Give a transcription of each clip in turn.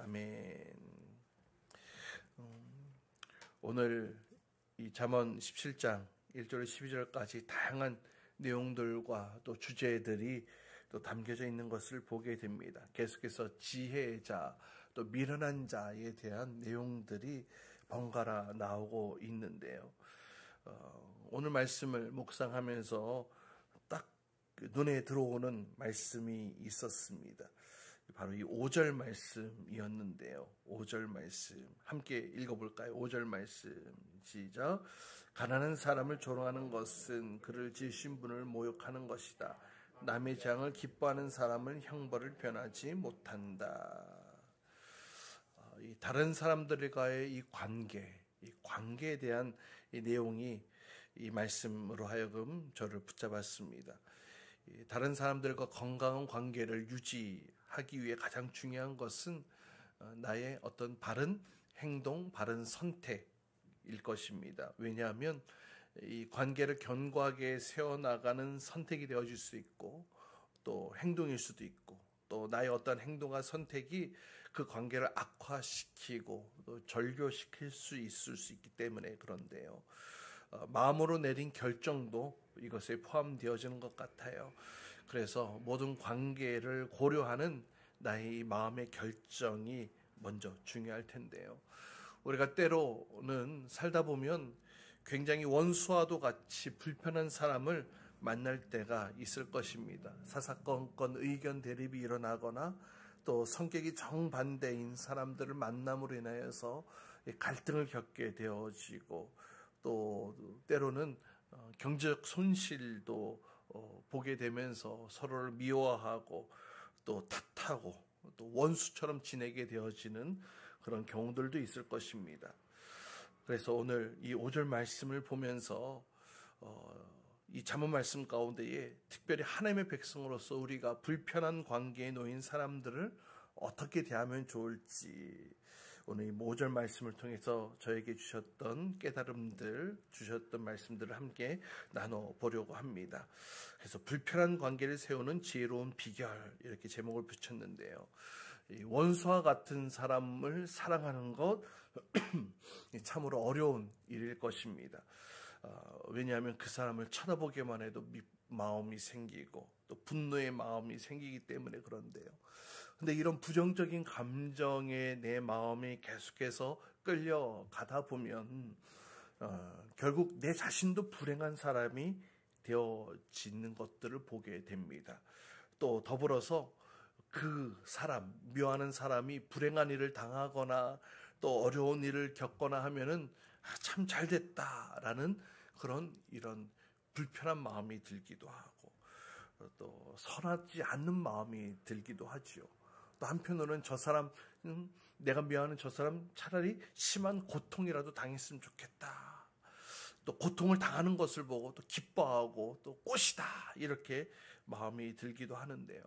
아멘. 오늘 이 잠언 17장 1절 12절까지 다양한 내용들과 또 주제들이 또 담겨져 있는 것을 보게 됩니다. 계속해서 지혜의 자, 또 미련한 자에 대한 내용들이 번갈아 나오고 있는데요. 오늘 말씀을 묵상하면서 딱 눈에 들어오는 말씀이 있었습니다. 바로 이 5절 말씀이었는데요. 5절 말씀 함께 읽어볼까요? 5절 말씀 시작. 가난한 사람을 조롱하는 것은 그를 지으신 분을 모욕하는 것이다. 남의 재앙을 기뻐하는 사람은 형벌을 변하지 못한다. 이 다른 사람들과의 이 관계에 대한 이 내용이 이 말씀으로 하여금 저를 붙잡았습니다. 다른 사람들과 건강한 관계를 유지하기 위해 가장 중요한 것은 나의 어떤 바른 행동, 바른 선택일 것입니다. 왜냐하면 이 관계를 견고하게 세워나가는 선택이 되어질 수 있고 또 행동일 수도 있고 또 나의 어떤 행동과 선택이 그 관계를 악화시키고 또 절교시킬 수 있을 수 있기 때문에 그런데요. 마음으로 내린 결정도 이것에 포함되어지는 것 같아요. 그래서 모든 관계를 고려하는 나의 마음의 결정이 먼저 중요할 텐데요. 우리가 때로는 살다 보면 굉장히 원수와도 같이 불편한 사람을 만날 때가 있을 것입니다. 사사건건 의견 대립이 일어나거나 또 성격이 정반대인 사람들을 만남으로 인하여서 갈등을 겪게 되어지고 또 때로는 경제적 손실도 보게 되면서 서로를 미워하고 또 탓하고 또 원수처럼 지내게 되어지는 그런 경우들도 있을 것입니다. 그래서 오늘 이 5절 말씀을 보면서 이 잠언 말씀 가운데에 특별히 하나님의 백성으로서 우리가 불편한 관계에 놓인 사람들을 어떻게 대하면 좋을지 오늘 이 5절 말씀을 통해서 저에게 주셨던 깨달음들, 주셨던 말씀들을 함께 나눠보려고 합니다. 그래서 불편한 관계를 세우는 지혜로운 비결 이렇게 제목을 붙였는데요. 이 원수와 같은 사람을 사랑하는 것 참으로 어려운 일일 것입니다. 왜냐하면 그 사람을 쳐다보기만 해도 마음이 생기고 또 분노의 마음이 생기기 때문에 그런데요. 근데 이런 부정적인 감정에 내 마음이 계속해서 끌려가다 보면 결국 내 자신도 불행한 사람이 되어지는 것들을 보게 됩니다. 또 더불어서 그 사람, 미워하는 사람이 불행한 일을 당하거나 또 어려운 일을 겪거나 하면은 참 잘됐다라는 그런 이런 불편한 마음이 들기도 하고 또 선하지 않는 마음이 들기도 하지요. 또 한편으로는 저 사람, 내가 미워하는 저 사람 차라리 심한 고통이라도 당했으면 좋겠다. 또 고통을 당하는 것을 보고 또 기뻐하고 또 꽃이다 이렇게 마음이 들기도 하는데요.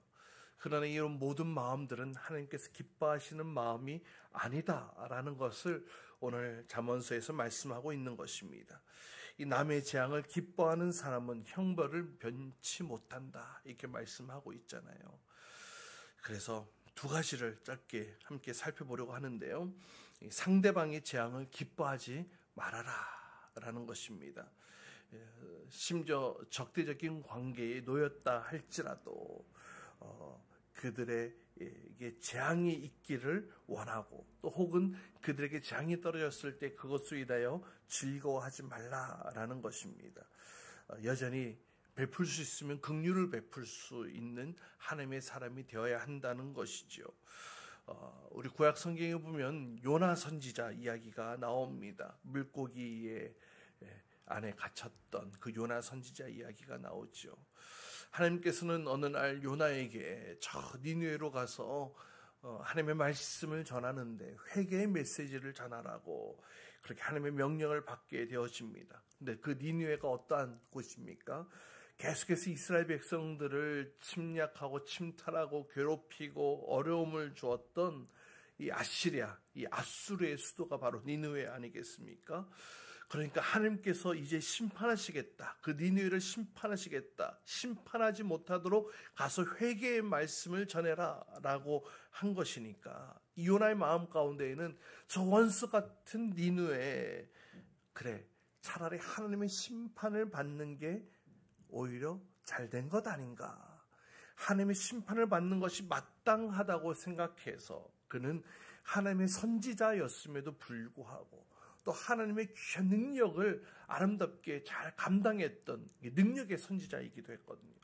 그러나 이런 모든 마음들은 하나님께서 기뻐하시는 마음이 아니다라는 것을 오늘 잠언서에서 말씀하고 있는 것입니다. 이 남의 재앙을 기뻐하는 사람은 형벌을 변치 못한다 이렇게 말씀하고 있잖아요. 그래서 두 가지를 짧게 함께 살펴보려고 하는데요. 상대방의 재앙을 기뻐하지 말아라 라는 것입니다. 심지어 적대적인 관계에 놓였다 할지라도 그들에게 재앙이 있기를 원하고 또 혹은 그들에게 재앙이 떨어졌을 때 그것으로 인하여 즐거워하지 말라라는 것입니다. 여전히 베풀 수 있으면 긍휼을 베풀 수 있는 하나님의 사람이 되어야 한다는 것이죠. 우리 구약 성경에 보면 요나 선지자 이야기가 나옵니다. 물고기의 안에 갇혔던 그 요나 선지자 이야기가 나오죠. 하나님께서는 어느 날 요나에게 저 니느웨로 가서 하나님의 말씀을 전하는데 회개의 메시지를 전하라고 그렇게 하나님의 명령을 받게 되어집니다. 근데 그 니느웨가 어떠한 곳입니까? 계속해서 이스라엘 백성들을 침략하고 침탈하고 괴롭히고 어려움을 주었던 이 아시리아, 이 아수르의 수도가 바로 니느웨 아니겠습니까? 그러니까 하나님께서 이제 심판하시겠다. 그 니느웨를 심판하시겠다. 심판하지 못하도록 가서 회개의 말씀을 전해라 라고 한 것이니까 이 요나의 마음 가운데에는 저 원수 같은 니느웨, 그래, 차라리 하나님의 심판을 받는 게 오히려 잘된 것 아닌가. 하나님의 심판을 받는 것이 마땅하다고 생각해서 그는 하나님의 선지자였음에도 불구하고 또 하나님의 귀한 능력을 아름답게 잘 감당했던 능력의 선지자이기도 했거든요.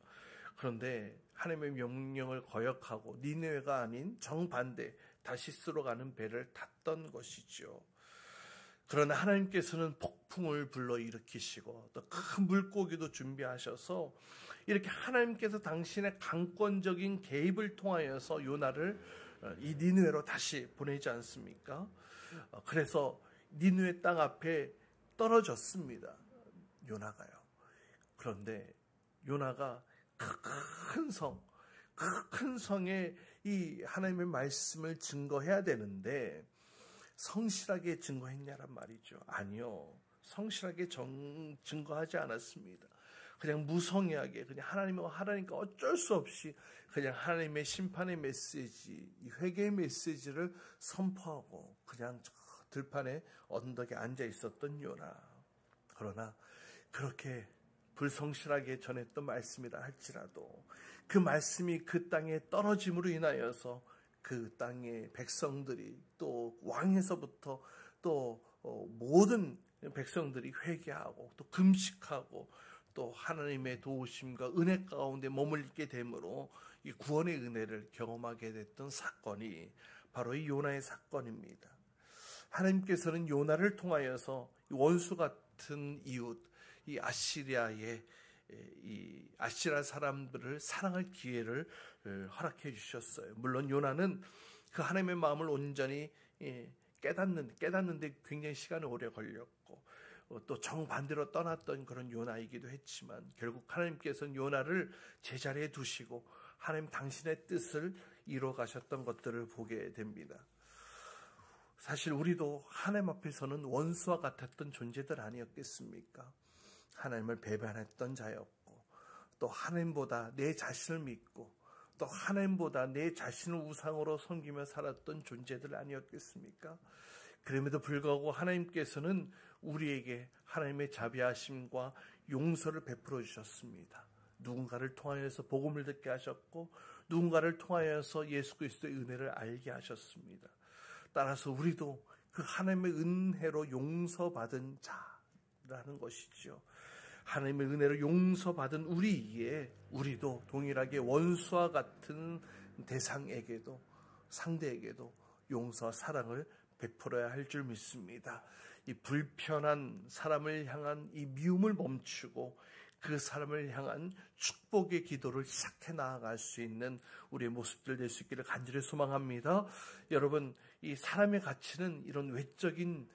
그런데 하나님의 명령을 거역하고 니느웨가 아닌 정반대 다시스로 가는 배를 탔던 것이죠. 그러나 하나님께서는 폭풍을 불러일으키시고 또 큰 물고기도 준비하셔서 이렇게 하나님께서 당신의 강권적인 개입을 통하여서 요나를 이 니느웨로 다시 보내지 않습니까? 그래서 니느웨 땅 앞에 떨어졌습니다. 요나가요. 그런데 요나가 그 큰 성에 이 하나님의 말씀을 증거해야 되는데 성실하게 증거했냐란 말이죠. 아니요. 성실하게 증거하지 않았습니다. 그냥 무성의하게 그냥 하나님과 어쩔 수 없이 그냥 하나님의 심판의 메시지, 이 회개의 메시지를 선포하고 그냥 저 들판에 언덕에 앉아 있었던 요나. 그러나 그렇게 불성실하게 전했던 말씀이라 할지라도 그 말씀이 그 땅에 떨어짐으로 인하여서 그 땅의 백성들이 또 왕에서부터 또 모든 백성들이 회개하고 또 금식하고 또 하나님의 도우심과 은혜 가운데 머물게 되므로 이 구원의 은혜를 경험하게 됐던 사건이 바로 이 요나의 사건입니다. 하나님께서는 요나를 통하여서 원수 같은 이웃, 이 아시리아의 이 아시라 사람들을 사랑할 기회를 허락해 주셨어요. 물론 요나는 그 하나님의 마음을 온전히 깨닫는데 굉장히 시간이 오래 걸렸고 또 정반대로 떠났던 그런 요나이기도 했지만 결국 하나님께서는 요나를 제자리에 두시고 하나님 당신의 뜻을 이루어 가셨던 것들을 보게 됩니다. 사실 우리도 하나님 앞에서는 원수와 같았던 존재들 아니었겠습니까? 하나님을 배반했던 자였고 또 하나님보다 내 자신을 믿고 또 하나님보다 내 자신을 우상으로 섬기며 살았던 존재들 아니었겠습니까? 그럼에도 불구하고 하나님께서는 우리에게 하나님의 자비하심과 용서를 베풀어 주셨습니다. 누군가를 통하여서 복음을 듣게 하셨고 누군가를 통하여서 예수 그리스도의 은혜를 알게 하셨습니다. 따라서 우리도 그 하나님의 은혜로 용서받은 자라는 것이죠. 하나님의 은혜로 용서받은 우리이기에 우리도 동일하게 원수와 같은 대상에게도 상대에게도 용서와 사랑을 베풀어야 할 줄 믿습니다. 이 불편한 사람을 향한 이 미움을 멈추고 그 사람을 향한 축복의 기도를 시작해 나아갈 수 있는 우리의 모습들 될 수 있기를 간절히 소망합니다. 여러분, 이 사람의 가치는 이런 외적인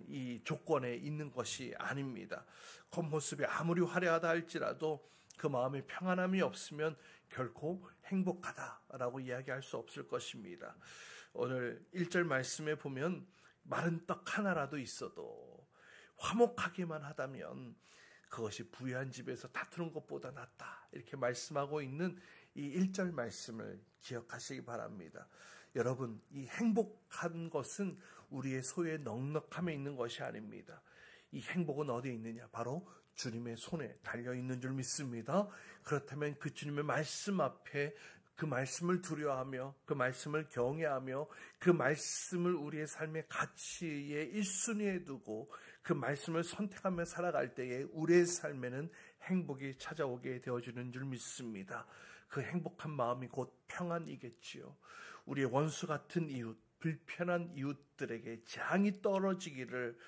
이 조건에 있는 것이 아닙니다. 겉모습이 아무리 화려하다 할지라도 그 마음에 평안함이 없으면 결코 행복하다라고 이야기할 수 없을 것입니다. 오늘 1절 말씀에 보면 마른 떡 하나라도 있어도 화목하기만 하다면 그것이 부유한 집에서 다투는 것보다 낫다. 이렇게 말씀하고 있는 이 1절 말씀을 기억하시기 바랍니다. 여러분, 이 행복한 것은 우리의 소유의 넉넉함에 있는 것이 아닙니다. 이 행복은 어디에 있느냐? 바로 주님의 손에 달려있는 줄 믿습니다. 그렇다면 그 주님의 말씀 앞에 그 말씀을 두려워하며 그 말씀을 경외하며 그 말씀을 우리의 삶의 가치의 1순위에 두고 그 말씀을 선택하며 살아갈 때에 우리의 삶에는 행복이 찾아오게 되어지는 줄 믿습니다. 그 행복한 마음이 곧 평안이겠지요. 우리의 원수 같은 이웃, 불편한 이웃들에게 재앙이 떨어지기를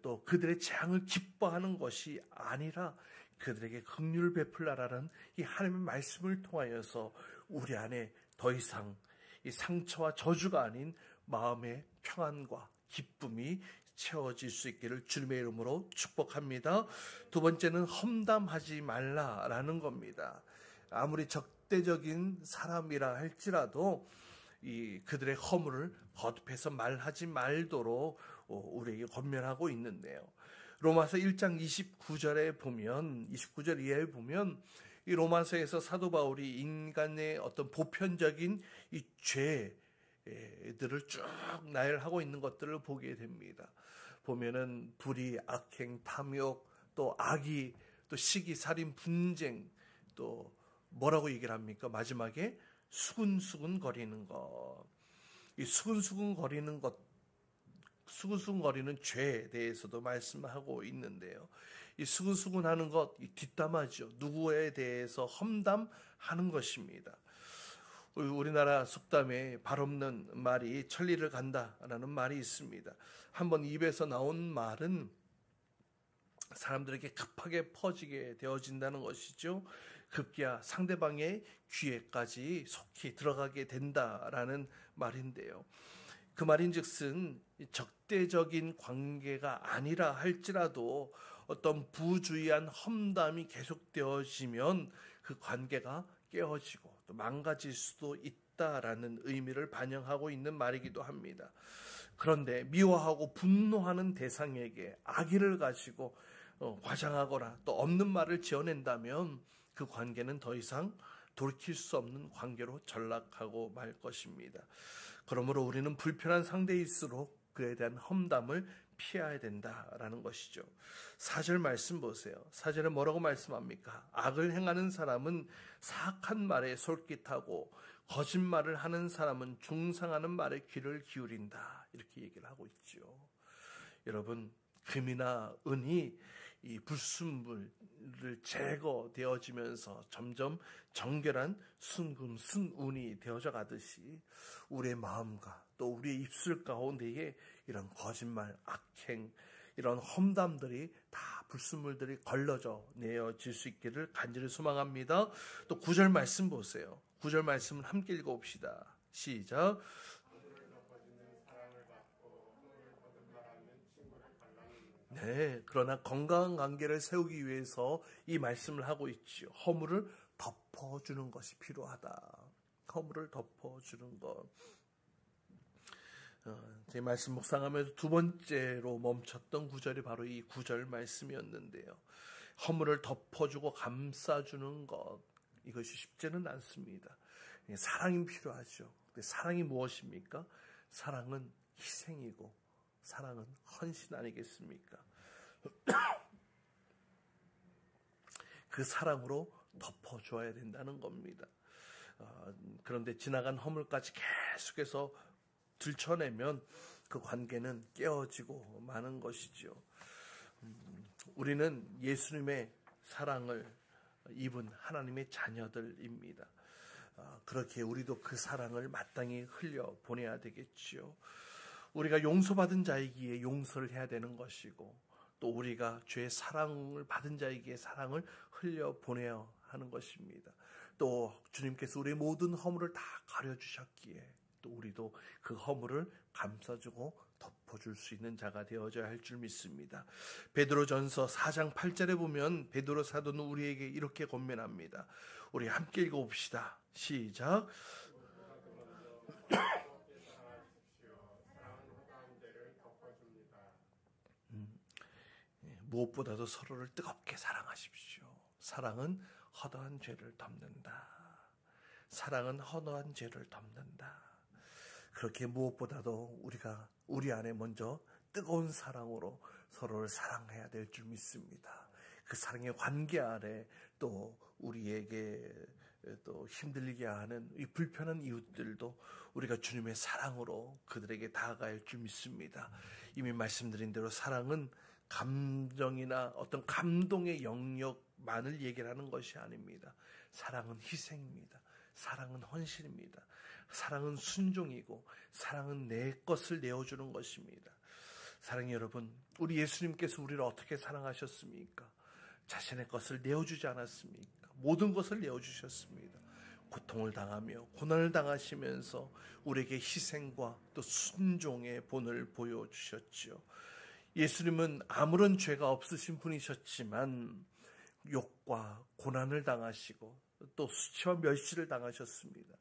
또 그들의 재앙을 기뻐하는 것이 아니라 그들에게 긍휼을 베풀라라는 이 하나님의 말씀을 통하여서 우리 안에 더 이상 이 상처와 저주가 아닌 마음의 평안과 기쁨이 채워질 수 있기를 주님의 이름으로 축복합니다. 두 번째는 험담하지 말라라는 겁니다. 아무리 적대적인 사람이라 할지라도 이 그들의 허물을 거듭해서 말하지 말도록 우리에게 권면하고 있는데요. 로마서 1장 29절에 보면 29절 이하에 보면 이 로마서에서 사도 바울이 인간의 어떤 보편적인 이 죄, 들을 쭉 나열하고 있는 것들을 보게 됩니다. 보면은 불의, 악행, 탐욕, 또 악의, 또 시기, 살인, 분쟁, 또 뭐라고 얘기를 합니까? 마지막에 수근수근 거리는 것. 이 수근수근 거리는 것, 수근수근 거리는 죄에 대해서도 말씀하고 있는데요. 이 수근수근 하는 것, 이 뒷담화죠. 누구에 대해서 험담하는 것입니다. 우리나라 속담에 발 없는 말이 천리를 간다라는 말이 있습니다. 한번 입에서 나온 말은 사람들에게 급하게 퍼지게 되어진다는 것이죠. 급기야 상대방의 귀에까지 속히 들어가게 된다라는 말인데요. 그 말인즉슨 적대적인 관계가 아니라 할지라도 어떤 부주의한 험담이 계속되어지면 그 관계가 깨어지고 또 망가질 수도 있다라는 의미를 반영하고 있는 말이기도 합니다. 그런데 미워하고 분노하는 대상에게 악의를 가지고 과장하거나 또 없는 말을 지어낸다면 그 관계는 더 이상 돌이킬 수 없는 관계로 전락하고 말 것입니다. 그러므로 우리는 불편한 상대일수록 그에 대한 험담을 피해야 된다라는 것이죠. 4절 말씀 보세요. 4절에 뭐라고 말씀합니까? 악을 행하는 사람은 사악한 말에 솔깃하고 거짓말을 하는 사람은 중상하는 말에 귀를 기울인다. 이렇게 얘기를 하고 있죠. 여러분, 금이나 은이 이 불순물을 제거되어지면서 점점 정결한 순금, 순운이 되어져 가듯이 우리의 마음과 또 우리의 입술 가운데에 이런 거짓말, 악행, 이런 험담들이 다 불순물들이 걸러져 내어질 수 있기를 간절히 소망합니다. 또 9절 말씀 보세요. 9절 말씀을 함께 읽어봅시다. 시작. 네, 그러나 건강한 관계를 세우기 위해서 이 말씀을 하고 있죠. 허물을 덮어주는 것이 필요하다. 허물을 덮어주는 것. 제 말씀 묵상하면서 두 번째로 멈췄던 구절이 바로 이 9절 말씀이었는데요. 허물을 덮어주고 감싸주는 것, 이것이 쉽지는 않습니다. 사랑이 필요하죠. 근데 사랑이 무엇입니까? 사랑은 희생이고 사랑은 헌신 아니겠습니까? 그 사랑으로 덮어줘야 된다는 겁니다. 그런데 지나간 허물까지 계속해서 들춰내면 그 관계는 깨어지고 마는 것이죠. 우리는 예수님의 사랑을 입은 하나님의 자녀들입니다. 그렇게 우리도 그 사랑을 마땅히 흘려 보내야 되겠지요. 우리가 용서받은 자이기에 용서를 해야 되는 것이고 또 우리가 죄의 사랑을 받은 자에게 사랑을 흘려 보내야 하는 것입니다. 또 주님께서 우리의 모든 허물을 다 가려주셨기에 또 우리도 그 허물을 감싸주고 덮어줄 수 있는 자가 되어져야 할 줄 믿습니다. 베드로전서 4장 8절에 보면 베드로 사도는 우리에게 이렇게 권면합니다. 우리 함께 읽어봅시다. 시작. 무엇보다도 서로를 뜨겁게 사랑하십시오. 사랑은 허다한 죄를 덮는다. 사랑은 허다한 죄를 덮는다. 그렇게 무엇보다도 우리가 우리 안에 먼저 뜨거운 사랑으로 서로를 사랑해야 될 줄 믿습니다. 그 사랑의 관계 아래 또 우리에게 또 힘들게 하는 이 불편한 이웃들도 우리가 주님의 사랑으로 그들에게 다가갈 줄 믿습니다. 이미 말씀드린 대로 사랑은 감정이나 어떤 감동의 영역만을 얘기를 하는 것이 아닙니다. 사랑은 희생입니다. 사랑은 헌신입니다. 사랑은 순종이고 사랑은 내 것을 내어주는 것입니다. 사랑의 여러분, 우리 예수님께서 우리를 어떻게 사랑하셨습니까? 자신의 것을 내어주지 않았습니까? 모든 것을 내어주셨습니다. 고통을 당하며 고난을 당하시면서 우리에게 희생과 또 순종의 본을 보여주셨지요. 예수님은 아무런 죄가 없으신 분이셨지만 욕과 고난을 당하시고 또 수치와 멸시를 당하셨습니다.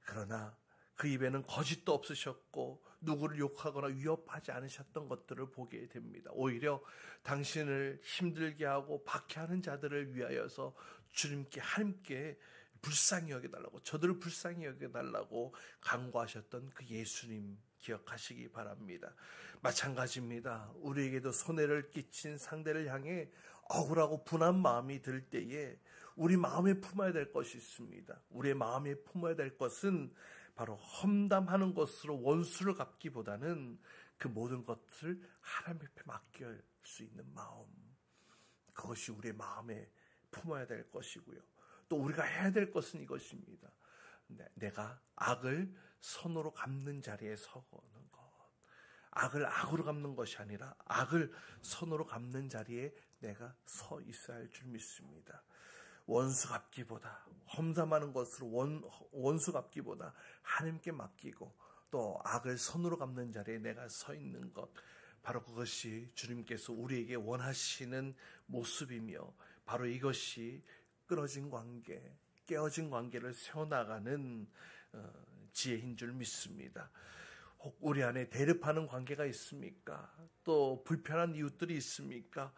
그러나 그 입에는 거짓도 없으셨고 누구를 욕하거나 위협하지 않으셨던 것들을 보게 됩니다. 오히려 당신을 힘들게 하고 박해하는 자들을 위하여서 주님께 함께 불쌍히 여겨달라고, 저들을 불쌍히 여겨달라고 간구하셨던 그 예수님 기억하시기 바랍니다. 마찬가지입니다. 우리에게도 손해를 끼친 상대를 향해 억울하고 분한 마음이 들 때에 우리 마음에 품어야 될 것이 있습니다. 우리의 마음에 품어야 될 것은 바로 험담하는 것으로 원수를 갚기보다는 그 모든 것을 하나님 앞에 맡길 수 있는 마음, 그것이 우리의 마음에 품어야 될 것이고요. 또 우리가 해야 될 것은 이것입니다. 내가 악을 선으로 갚는 자리에 서는 것. 악을 악으로 갚는 것이 아니라 악을 선으로 갚는 자리에 내가 서 있어야 할 줄 믿습니다. 원수 갚기보다, 험담하는 것으로 원수 갚기보다 하나님께 맡기고 또 악을 선으로 갚는 자리에 내가 서 있는 것, 바로 그것이 주님께서 우리에게 원하시는 모습이며 바로 이것이 끊어진 관계, 깨어진 관계를 세워나가는 지혜인 줄 믿습니다. 혹 우리 안에 대립하는 관계가 있습니까? 또 불편한 이웃들이 있습니까?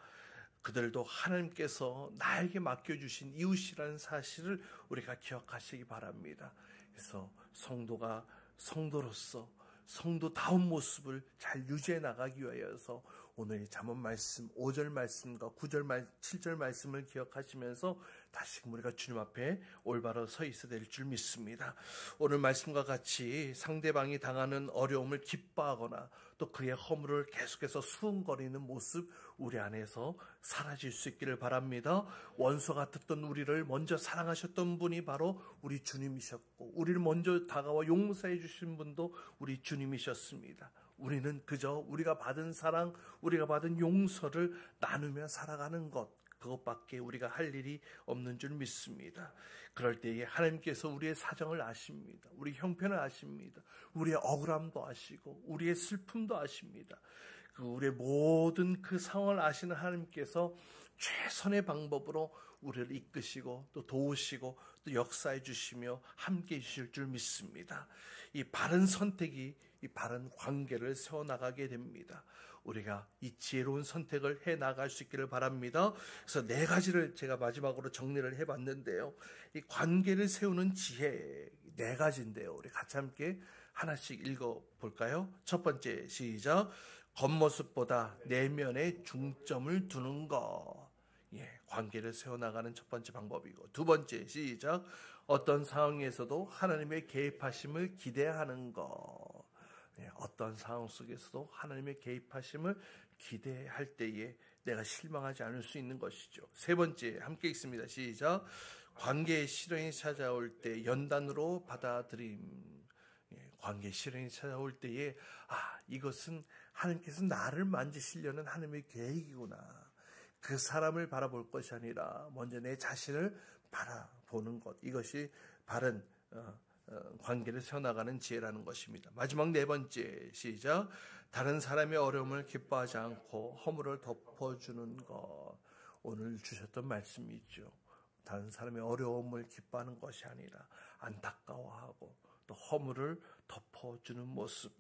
그들도 하나님께서 나에게 맡겨주신 이웃이라는 사실을 우리가 기억하시기 바랍니다. 그래서 성도가 성도로서 성도다운 모습을 잘 유지해 나가기 위하여서 오늘 잠언 말씀 5절 말씀과 9절 7절 말씀을 기억하시면서 다시금 우리가 주님 앞에 올바로 서 있어야 될 줄 믿습니다. 오늘 말씀과 같이 상대방이 당하는 어려움을 기뻐하거나 또 그의 허물을 계속해서 수군거리는 모습 우리 안에서 사라질 수 있기를 바랍니다. 원수 같았던 우리를 먼저 사랑하셨던 분이 바로 우리 주님이셨고, 우리를 먼저 다가와 용서해 주신 분도 우리 주님이셨습니다. 우리는 그저 우리가 받은 사랑, 우리가 받은 용서를 나누며 살아가는 것, 그것밖에 우리가 할 일이 없는 줄 믿습니다. 그럴 때에 하나님께서 우리의 사정을 아십니다. 우리 형편을 아십니다. 우리의 억울함도 아시고 우리의 슬픔도 아십니다. 우리의 모든 그 상황을 아시는 하나님께서 최선의 방법으로 우리를 이끄시고 또 도우시고 또 역사해 주시며 함께 해주실 줄 믿습니다. 이 바른 선택이 이 바른 관계를 세워나가게 됩니다. 우리가 이 지혜로운 선택을 해나갈 수 있기를 바랍니다. 그래서 4가지를 제가 마지막으로 정리를 해봤는데요. 이 관계를 세우는 지혜 4가지인데요. 우리 같이 함께 하나씩 읽어볼까요? 첫 번째, 시작. 겉모습보다 내면에 중점을 두는 것. 관계를 세워나가는 첫 번째 방법이고, 두 번째, 시작. 어떤 상황에서도 하나님의 개입하심을 기대하는 것. 어떤 상황 속에서도 하나님의 개입하심을 기대할 때에 내가 실망하지 않을 수 있는 것이죠. 세 번째, 함께 읽습니다. 시작. 관계의 시련이 찾아올 때 연단으로 받아들임. 관계의 시련이 찾아올 때에 이것은 하나님께서 나를 만지시려는 하나님의 계획이구나. 그 사람을 바라볼 것이 아니라 먼저 내 자신을 바라보는 것, 이것이 바른 관계를 세워나가는 지혜라는 것입니다. 마지막 4번째, 시작. 다른 사람의 어려움을 기뻐하지 않고 허물을 덮어주는 것. 오늘 주셨던 말씀이죠. 다른 사람의 어려움을 기뻐하는 것이 아니라 안타까워하고 또 허물을 덮어주는 모습,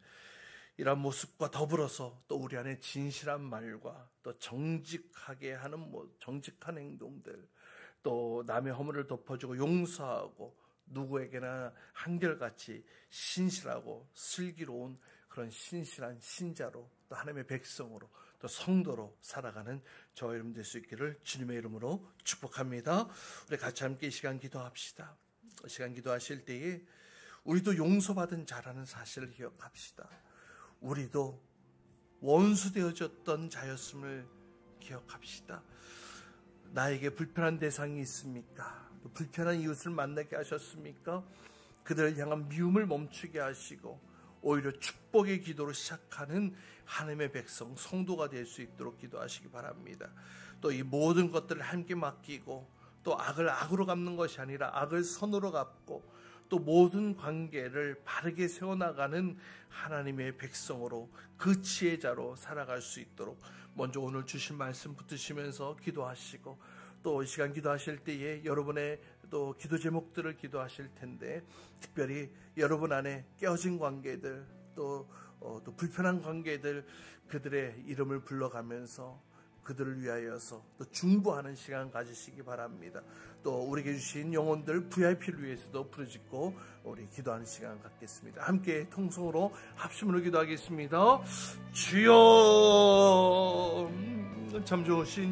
이런 모습과 더불어서 또 우리 안에 진실한 말과 또 정직하게 하는 정직한 행동들, 또 남의 허물을 덮어주고 용서하고 누구에게나 한결같이 신실하고 슬기로운 그런 신실한 신자로 또 하나님의 백성으로 또 성도로 살아가는 저와 여러분 될 수 있기를 주님의 이름으로 축복합니다. 우리 같이 함께 이 시간 기도합시다. 시간 기도하실 때에 우리도 용서받은 자라는 사실을 기억합시다. 우리도 원수되어졌던 자였음을 기억합시다. 나에게 불편한 대상이 있습니까? 불편한 이웃을 만나게 하셨습니까? 그들을 향한 미움을 멈추게 하시고 오히려 축복의 기도로 시작하는 하나님의 백성, 성도가 될 수 있도록 기도하시기 바랍니다. 또 이 모든 것들을 함께 맡기고 또 악을 악으로 갚는 것이 아니라 악을 선으로 갚고 또 모든 관계를 바르게 세워나가는 하나님의 백성으로 그 지혜자로 살아갈 수 있도록 먼저 오늘 주신 말씀 붙드시면서 기도하시고 또 이 시간 기도하실 때에 여러분의 또 기도 제목들을 기도하실 텐데 특별히 여러분 안에 깨어진 관계들 또 불편한 관계들 그들의 이름을 불러가면서 그들을 위하여서 또 중보하는 시간 가지시기 바랍니다. 또 우리에게 주신 영혼들 VIP를 위해서도 부르짖고 우리 기도하는 시간 갖겠습니다. 함께 통성으로 합심으로 기도하겠습니다. 주여, 참 좋으신